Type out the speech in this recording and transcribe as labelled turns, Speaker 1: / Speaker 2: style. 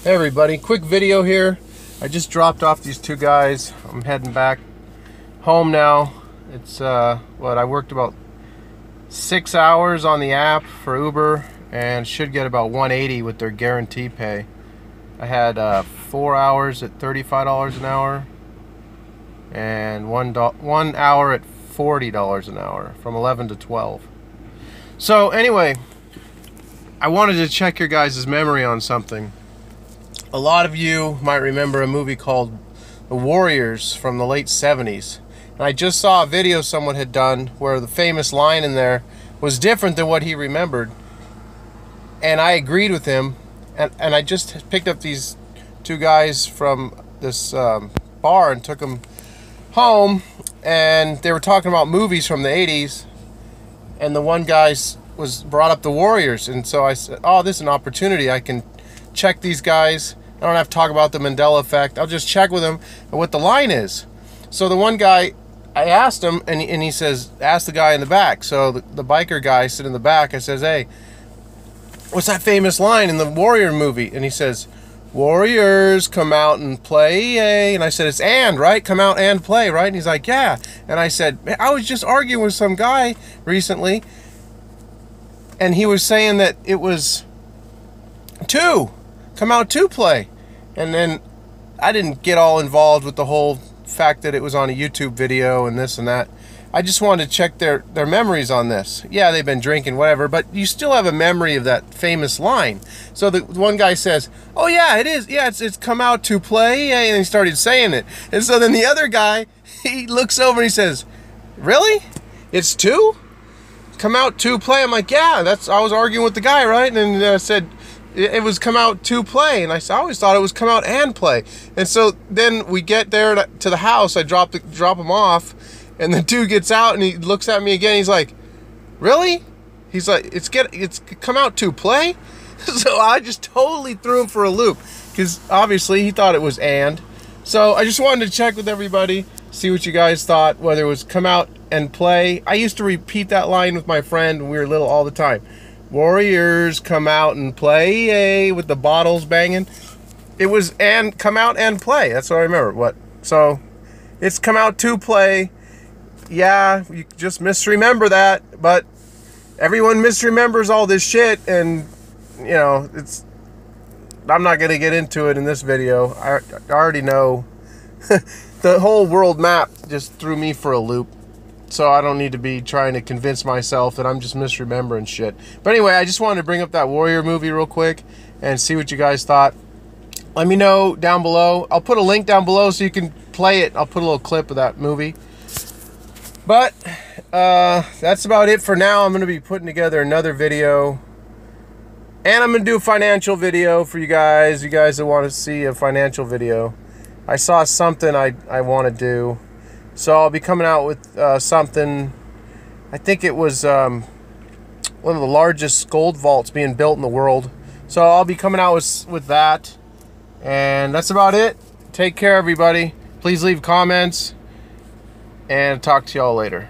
Speaker 1: Hey everybody, quick video here. I just dropped off these two guys. I'm heading back home now. It's I worked about 6 hours on the app for Uber and should get about $180 with their guarantee pay. I had 4 hours at $35 an hour and 1 hour at $40 an hour from 11 to 12. So anyway, I wanted to check your guys' memory on something. A lot of you might remember a movie called The Warriors from the late 70s. And I just saw a video someone had done where the famous line in there was different than what he remembered. And I agreed with him. And I just picked up these two guys from this bar and took them home. And they were talking about movies from the 80s. And the one guy brought up The Warriors. And so I said, oh, this is an opportunity. I can check these guys. I don't have to talk about the Mandela effect. I'll just check with them what the line is. So the one guy, I asked him, and he says, ask the guy in the back. So the biker guy sitting in the back, I says, hey, what's that famous line in the Warrior movie? And he says, Warriors, come out and play. And I said, it's and, right? Come out and play, right? And he's like, yeah. And I said, I was just arguing with some guy recently, and he was saying that it was two. Come out to play. And then I didn't get all involved with the whole fact that it was on a YouTube video and this and that. I just wanted to check their memories on this. Yeah, they've been drinking, whatever, but you still have a memory of that famous line. So the one guy says, oh yeah, it is. Yeah, it's come out to play. And he started saying it. And so then the other guy, he looks over and he says, really? It's two? Come out to play? I'm like, yeah, I was arguing with the guy, right? And then I said, it was come out to play, and I always thought it was come out and play. And so then we get there to the house. I drop him off, and the dude gets out and he looks at me again. He's like, "Really?" He's like, "It's come out to play." So I just totally threw him for a loop because obviously he thought it was and. So I just wanted to check with everybody, see what you guys thought, whether it was come out and play. I used to repeat that line with my friend when we were little all the time. Warriors, come out and play, with the bottles banging. It was and come out and play. That's what I remember. So it's come out to play. Yeah, you just misremember that, but everyone misremembers all this shit, and you know, I'm not gonna get into it in this video. I already know. The whole world map just threw me for a loop. So I don't need to be trying to convince myself that I'm just misremembering shit. But anyway, I just wanted to bring up that Warrior movie real quick and see what you guys thought. Let me know down below. I'll put a link down below so you can play it. I'll put a little clip of that movie. But that's about it for now. I'm going to be putting together another video. And I'm going to do a financial video for you guys that want to see a financial video. I saw something I want to do. So I'll be coming out with something. I think it was one of the largest gold vaults being built in the world. So I'll be coming out with that. And that's about it. Take care, everybody. Please leave comments. And talk to y'all later.